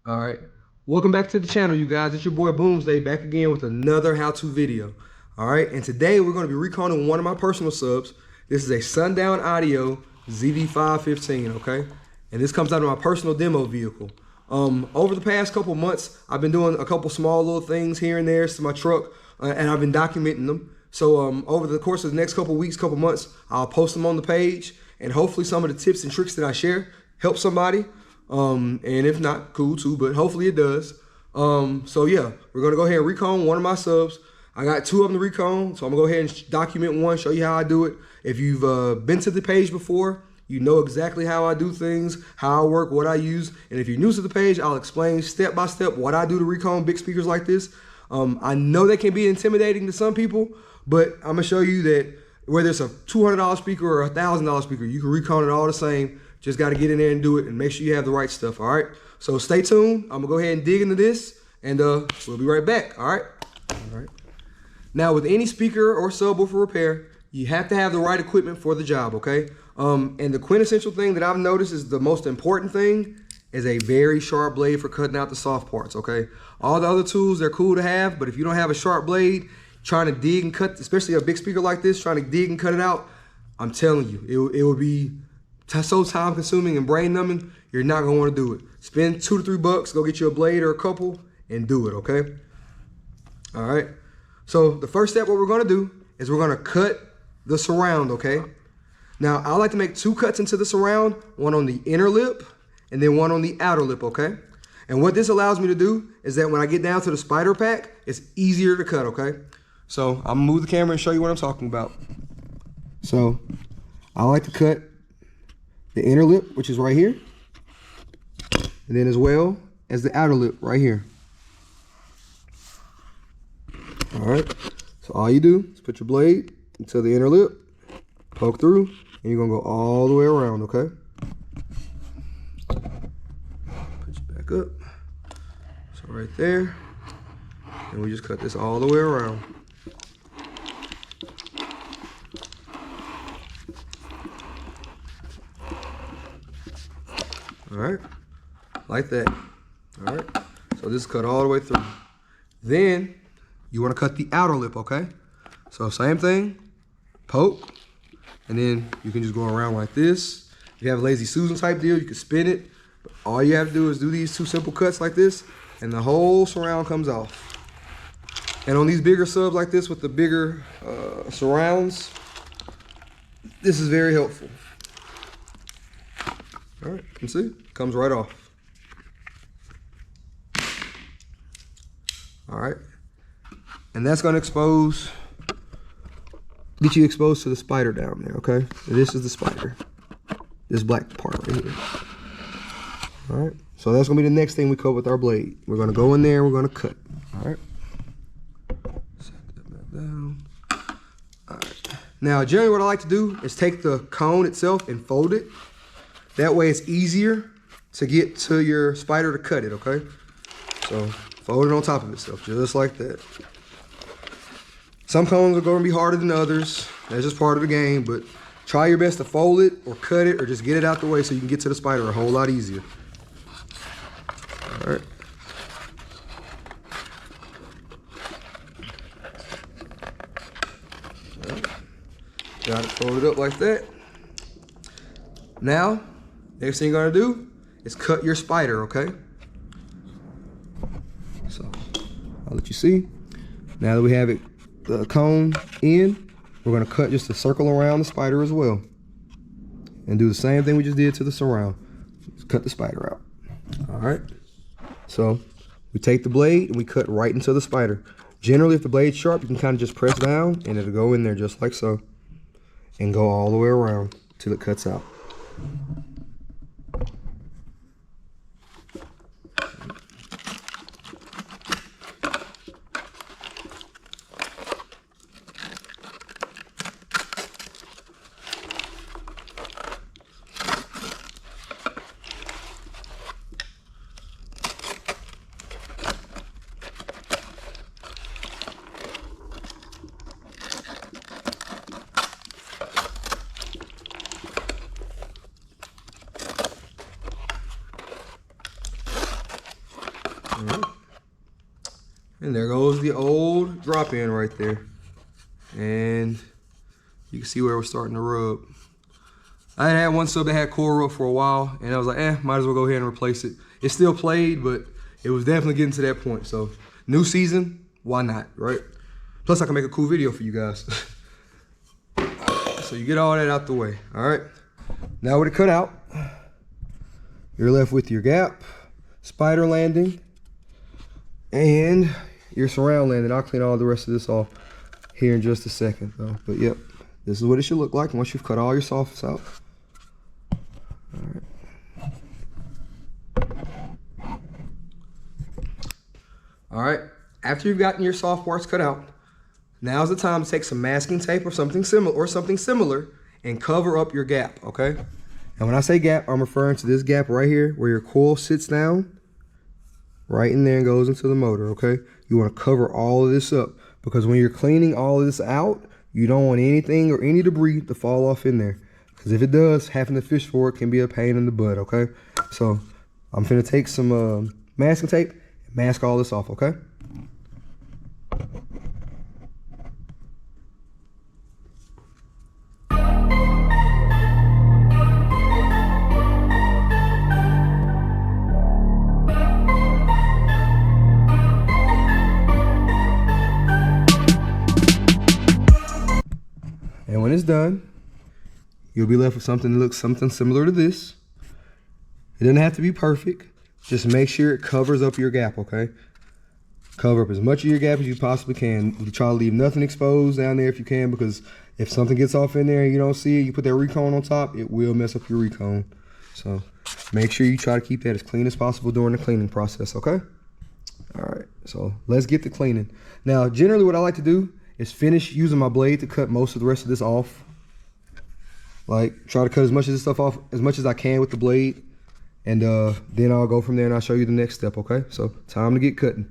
All right, welcome back to the channel, you guys. It's your boy Boomsday back again with another how-to video. All right, and today we're going to be reconing one of my personal subs. This is a Sundown Audio Zv5 15, okay? And this comes out of my personal demo vehicle. Over the past couple months, I've been doing a couple small little things here and there to my truck, and I've been documenting them. So over the course of the next couple weeks, couple months, I'll post them on the page, and hopefully some of the tips and tricks that I share help somebody. And if not, cool too, but hopefully it does. So yeah, we're gonna go ahead and recone one of my subs. I got two of them to recone, so I'm gonna go ahead and document one, show you how I do it. If you've been to the page before, you know exactly how I do things, how I work, what I use. And if you're new to the page, I'll explain step by step what I do to recone big speakers like this. I know they can be intimidating to some people, but I'm gonna show you that whether it's a $200 speaker or a $1,000 speaker, you can recone it all the same. Just got to get in there and do it and make sure you have the right stuff, all right? So stay tuned. I'm going to go ahead and dig into this, and we'll be right back, all right? All right. Now, with any speaker or subwoofer repair, you have to have the right equipment for the job, okay? And the quintessential thing that I've noticed is the most important thing is a very sharp blade for cutting out the soft parts, okay? All the other tools, they're cool to have, but if you don't have a sharp blade, trying to dig and cut, especially a big speaker like this, trying to dig and cut it out, I'm telling you, it will be so time consuming and brain numbing, you're not gonna want to do it. Spend $2 to $3, go get you a blade or a couple and do it, okay? All right, so the first step, what we're gonna do is we're gonna cut the surround, okay? Now, I like to make two cuts into the surround, one on the inner lip and then one on the outer lip, okay? And what this allows me to do is that when I get down to the spider pack, it's easier to cut, okay? So I'm gonna move the camera and show you what I'm talking about. So I like to cut the inner lip, which is right here, and then as well as the outer lip right here. All right, so all you do is put your blade into the inner lip, poke through, and you're gonna go all the way around, okay? Put you back up, so right there, and we just cut this all the way around. All right, like that. All right, so this is cut all the way through. Then you want to cut the outer lip, okay? So same thing, poke, and then you can just go around like this. If you have a Lazy Susan type deal, you can spin it. But all you have to do is do these two simple cuts like this, and the whole surround comes off. And on these bigger subs like this with the bigger surrounds, this is very helpful. All right, you can see, it comes right off. All right, and that's gonna get you exposed to the spider down there, okay? And this is the spider, this black part right here. All right, so that's gonna be the next thing we cut with our blade. We're gonna go in there, we're gonna cut, all right? Set that back down. All right, now generally what I like to do is take the cone itself and fold it. That way it's easier to get to your spider to cut it, okay? So fold it on top of itself, just like that. Some cones are gonna be harder than others. That's just part of the game, but try your best to fold it or cut it or just get it out the way so you can get to the spider a whole lot easier. All right. All right. Got it folded up like that. Now, next thing you're gonna do is cut your spider, okay? So, I'll let you see. Now that we have it, the cone in, we're gonna cut just a circle around the spider as well. And do the same thing we just did to the surround. Just cut the spider out. All right. So, we take the blade and we cut right into the spider. Generally, if the blade's sharp, you can kind of just press down and it'll go in there just like so. And go all the way around till it cuts out. And there goes the old drop in right there. And you can see where we're starting to rub. I had one sub that had coil rub for a while, and I was like, might as well go ahead and replace it. It still played, but it was definitely getting to that point. So, new season, why not, right? Plus, I can make a cool video for you guys. So you get all that out the way, all right? Now with it cut out, you're left with your gap, spider landing, and your surround landing. I'll clean all the rest of this off here in just a second, though. But yep, this is what it should look like once you've cut all your softs out. All right, after you've gotten your soft parts cut out, now's the time to take some masking tape or something similar and cover up your gap, okay? And when I say gap, I'm referring to this gap right here where your coil sits down, right in there and goes into the motor, okay? You want to cover all of this up because when you're cleaning all of this out, you don't want anything or any debris to fall off in there. Because if it does, having to fish for it can be a pain in the butt, okay? So I'm finna take some masking tape and mask all this off, okay? And when it's done, you'll be left with something that looks something similar to this. It doesn't have to be perfect. Just make sure it covers up your gap, okay? Cover up as much of your gap as you possibly can. You try to leave nothing exposed down there if you can, because if something gets off in there and you don't see it, you put that Recone on top, it will mess up your Recone. So make sure you try to keep that as clean as possible during the cleaning process, okay? All right, so let's get to cleaning. Now, generally what I like to do is finish using my blade to cut most of the rest of this off. Like, try to cut as much of this stuff off as much as I can with the blade. And then I'll go from there and I'll show you the next step, okay? So, time to get cutting.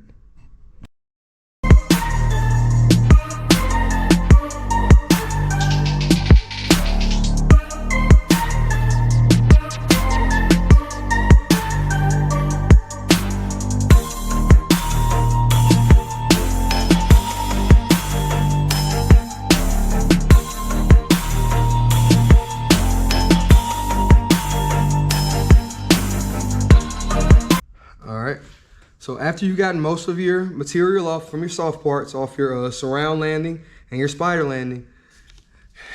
So after you've gotten most of your material off from your soft parts, off your surround landing and your spider landing,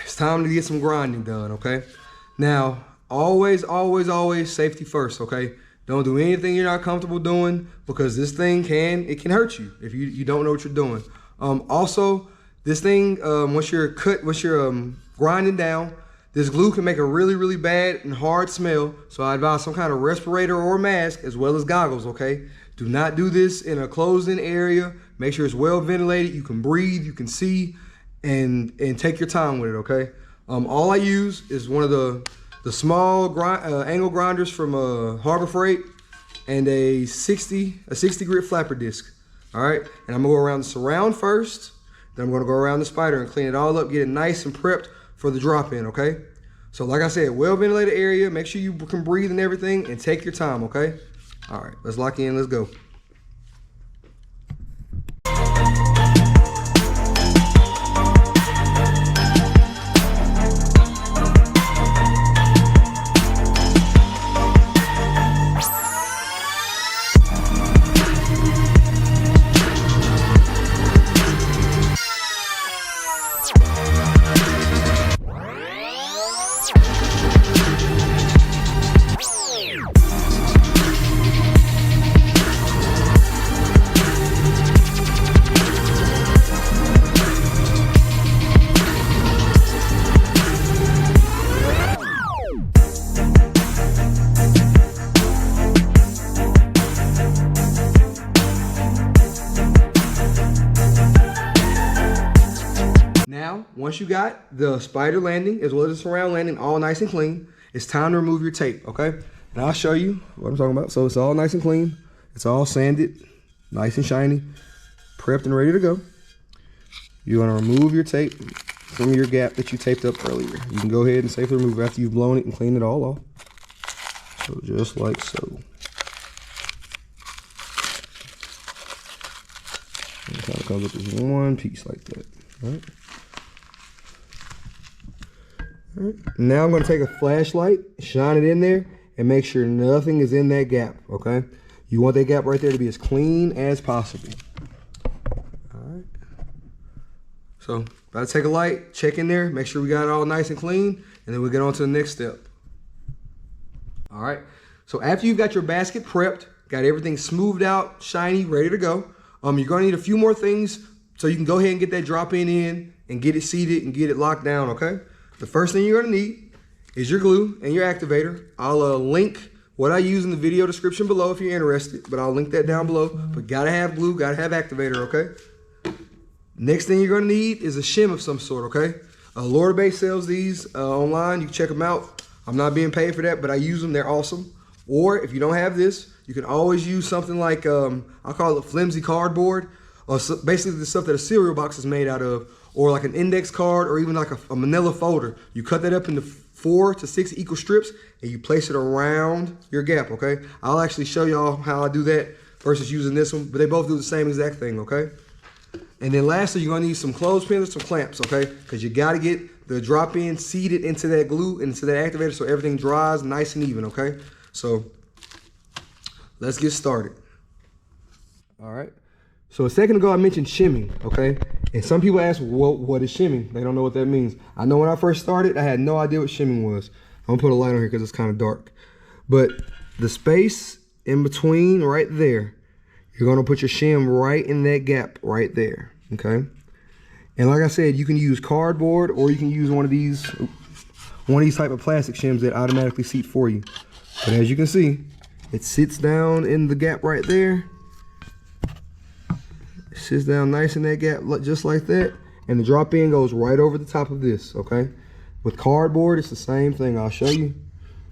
it's time to get some grinding done, okay? Now, always safety first, okay? Don't do anything you're not comfortable doing, because this thing can hurt you if you don't know what you're doing. Also, this thing, once you're grinding down, this glue can make a really bad and hard smell. So I advise some kind of respirator or mask as well as goggles, okay? Do not do this in a closed-in area. Make sure it's well ventilated. You can breathe, you can see, and take your time with it, okay? All I use is one of the small angle grinders from Harbor Freight and a 60 grit flapper disc, all right? And I'm gonna go around the surround first, then I'm gonna go around the spider and clean it all up, get it nice and prepped for the drop in, okay? So like I said, well ventilated area, make sure you can breathe and everything, and take your time, okay? All right, let's lock in, let's go. Once you got the spider landing as well as the surround landing all nice and clean, it's time to remove your tape, okay? And I'll show you what I'm talking about. So it's all nice and clean. It's all sanded, nice and shiny, prepped and ready to go. You're gonna remove your tape from your gap that you taped up earlier. You can go ahead and safely remove it after you've blown it and cleaned it all off. So just like so. And it kind of comes up as one piece like that. All right. All right. Now I'm going to take a flashlight, shine it in there, and make sure nothing is in that gap, okay? You want that gap right there to be as clean as possible. All right. So, about to take a light, check in there, make sure we got it all nice and clean, and then we'll get on to the next step. All right. So after you've got your basket prepped, got everything smoothed out, shiny, ready to go, you're going to need a few more things so you can go ahead and get that drop-in in and get it seated and get it locked down, okay? The first thing you're going to need is your glue and your activator. I'll link what I use in the video description below if you're interested, but I'll link that down below. But gotta have glue, gotta have activator, okay? Next thing you're gonna need is a shim of some sort, okay? Lord of Bass sells these online. You can check them out. I'm not being paid for that, but I use them. They're awesome. Or if you don't have this, you can always use something like, I'll call it flimsy cardboard, or basically the stuff that a cereal box is made out of, or like an index card, or even like a manila folder. You cut that up into 4 to 6 equal strips, and you place it around your gap, okay? I'll actually show y'all how I do that versus using this one, but they both do the same exact thing, okay? And then lastly, you're gonna need some clothespins or some clamps, okay? Because you gotta get the drop-in seated into that glue, into that activator, so everything dries nice and even, okay? So let's get started. All right. So a second ago, I mentioned shimming, okay? And some people ask, well, what is shimming? They don't know what that means. I know when I first started, I had no idea what shimming was. I'm gonna put a light on here because it's kind of dark. But the space in between right there, you're gonna put your shim right in that gap right there, okay? And like I said, you can use cardboard or you can use one of these type of plastic shims that automatically seat for you. But as you can see, it sits down in the gap right there. It sits down nice in that gap, just like that. And the drop-in goes right over the top of this, okay? With cardboard, it's the same thing. I'll show you.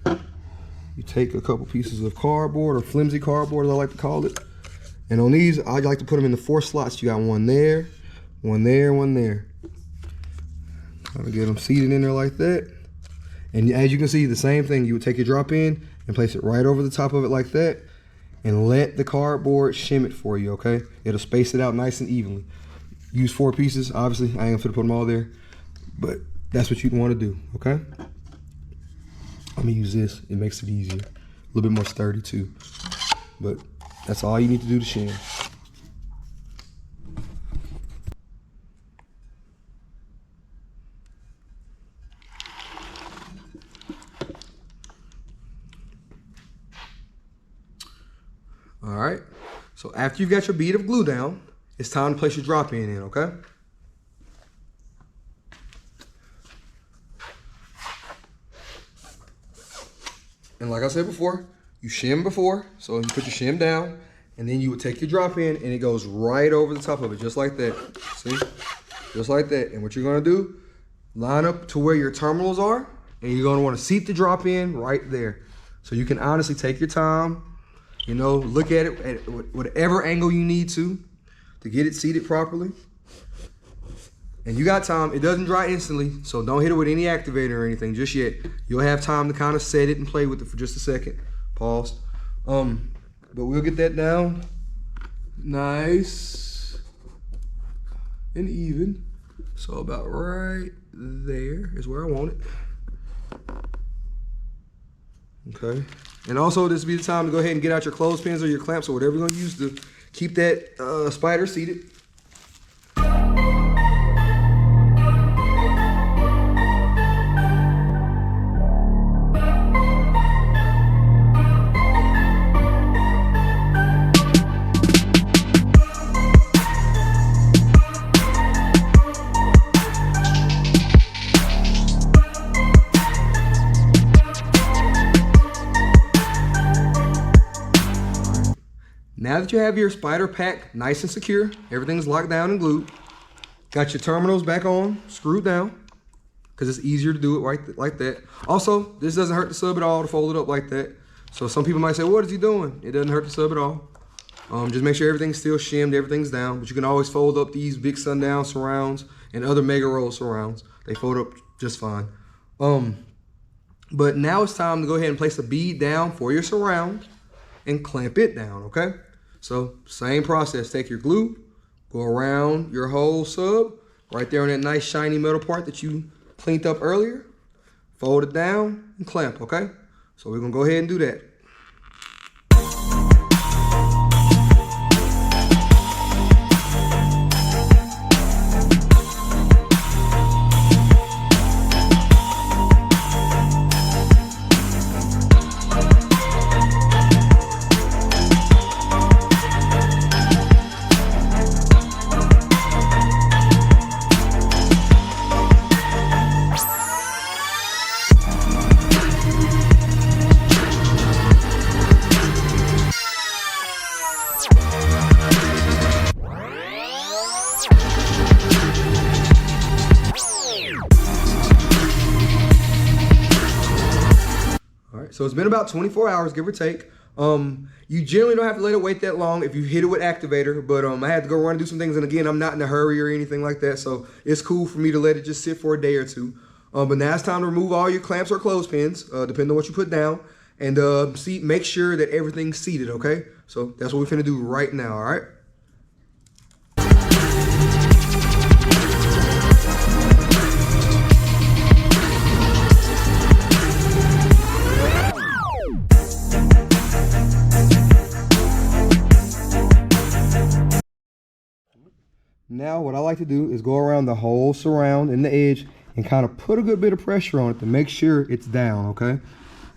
You take a couple pieces of cardboard, or flimsy cardboard as I like to call it. And on these, I like to put them in the 4 slots. You got one there, one there, one there. Kind of get them seated in there like that. And as you can see, the same thing. You would take your drop-in and place it right over the top of it like that, and let the cardboard shim it for you, okay? It'll space it out nice and evenly. Use 4 pieces. Obviously, I ain't gonna put them all there, but that's what you'd want to do, okay? I'm gonna use this. It makes it easier. A little bit more sturdy too. But that's all you need to do to shim. All right, so after you've got your bead of glue down, it's time to place your drop-in in, okay? And like I said before, you shim before, so you put your shim down, and then you would take your drop-in, and it goes right over the top of it, just like that. See? Just like that. And what you're gonna do, line up to where your terminals are, and you're gonna wanna seat the drop-in right there. So you can honestly take your time, you know, look at it at whatever angle you need to get it seated properly. And you got time. It doesn't dry instantly, so don't hit it with any activator or anything just yet. You'll have time to kind of set it and play with it for just a second. Pause. But we'll get that down nice and even. So about right there is where I want it. Okay. And also, this will be the time to go ahead and get out your clothespins or your clamps or whatever you're gonna use to keep that spider seated. Now that you have your spider pack nice and secure, everything's locked down and glued, got your terminals back on, screwed down, because it's easier to do it right like that. Also, this doesn't hurt the sub at all to fold it up like that. So some people might say, what is he doing? It doesn't hurt the sub at all. Just make sure everything's still shimmed, everything's down, but you can always fold up these big Sundown surrounds and other Mega Roll surrounds. They fold up just fine. But now it's time to go ahead and place a bead down for your surround and clamp it down, okay? So same process, take your glue, go around your whole sub, right there on that nice shiny metal part that you cleaned up earlier. Fold it down and clamp, okay? So we're gonna go ahead and do that. So it's been about 24 hours, give or take. You generally don't have to let it wait that long if you hit it with Activator, but I had to go run and do some things, and again, I'm not in a hurry or anything like that, so it's cool for me to let it just sit for a day or two. But now it's time to remove all your clamps or clothespins, depending on what you put down, and make sure that everything's seated, okay? So that's what we're finna do right now, all right? Now what I like to do is go around the whole surround and the edge and kind of put a good bit of pressure on it to make sure it's down, okay?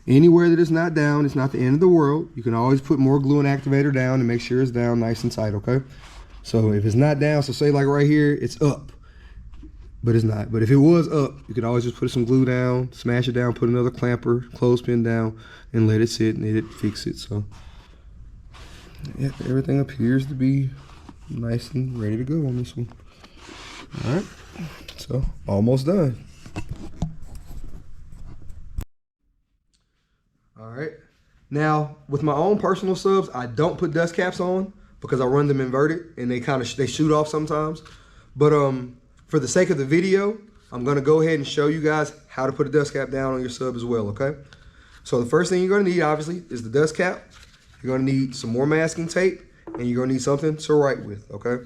Anywhere that it's not down, it's not the end of the world. You can always put more glue and Activator down and make sure it's down nice and tight, okay? So if it's not down, so say like right here, it's up, but it's not. But if it was up, you could always just put some glue down, smash it down, put another clamper, clothespin down, and let it sit and it fix it. So yeah, everything appears to be nice and ready to go on this one. All right, so almost done. All right, now with my own personal subs, I don't put dust caps on because I run them inverted and they shoot off sometimes. But for the sake of the video, I'm gonna go ahead and show you guys how to put a dust cap down on your sub as well, okay? So the first thing you're gonna need, obviously, is the dust cap. You're gonna need some more masking tape, and you're gonna need something to write with, okay?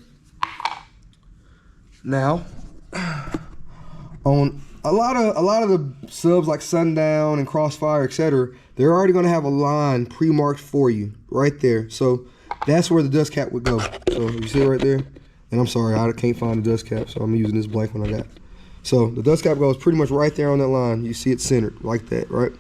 Now, on a lot of the subs like Sundown and Crossfire, etc., they're already gonna have a line pre-marked for you right there. So that's where the dust cap would go. So you see it right there? And I'm sorry, I can't find the dust cap, so I'm using this blank one I got. So the dust cap goes pretty much right there on that line. You see it centered like that, right?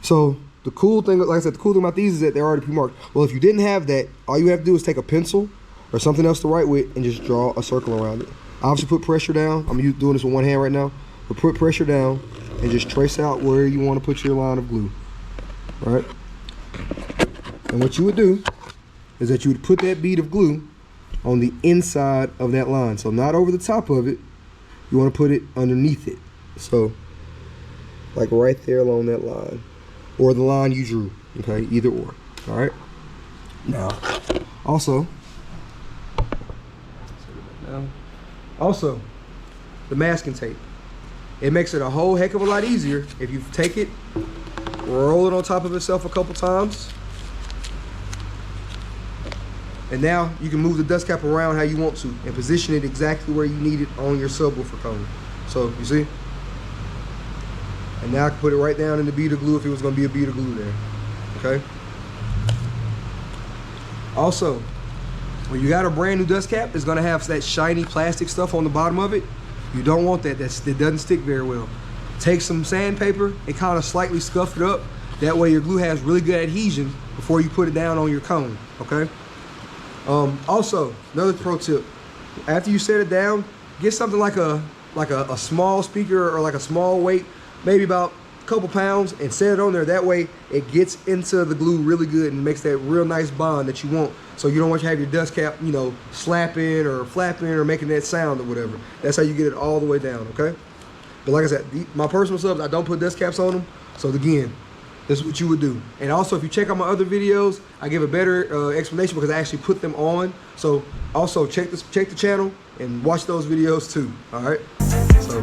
So the cool thing, like I said, the cool thing about these is that they're already pre-marked. Well, if you didn't have that, all you have to do is take a pencil or something else to write with and just draw a circle around it. Obviously put pressure down. I'm doing this with one hand right now. But put pressure down and just trace out where you want to put your line of glue, right? And what you would do is that you would put that bead of glue on the inside of that line. So not over the top of it. You want to put it underneath it. So like right there along that line. Or the line you drew, okay? Either or, all right? Now, also, the masking tape. It makes it a whole heck of a lot easier if you take it, roll it on top of itself a couple times, and now you can move the dust cap around how you want to and position it exactly where you need it on your subwoofer cone. So, you see? And now I can put it right down in the bead of glue if it was gonna be a bead of glue there, okay? Also, when you got a brand new dust cap, it's gonna have that shiny plastic stuff on the bottom of it. You don't want that, that doesn't stick very well. Take some sandpaper and kind of slightly scuff it up. That way your glue has really good adhesion before you put it down on your cone, okay? Also, another pro tip, after you set it down, get something like a small speaker or like a small weight, maybe about a couple pounds, and set it on there. That way it gets into the glue really good and makes that real nice bond that you want. So you don't want to have your dust cap, you know, slapping or flapping or making that sound or whatever. That's how you get it all the way down, okay? But like I said, my personal subs, I don't put dust caps on them. So again, this is what you would do. And also, if you check out my other videos, I give a better explanation because I actually put them on. So also check the channel and watch those videos too, all right? So.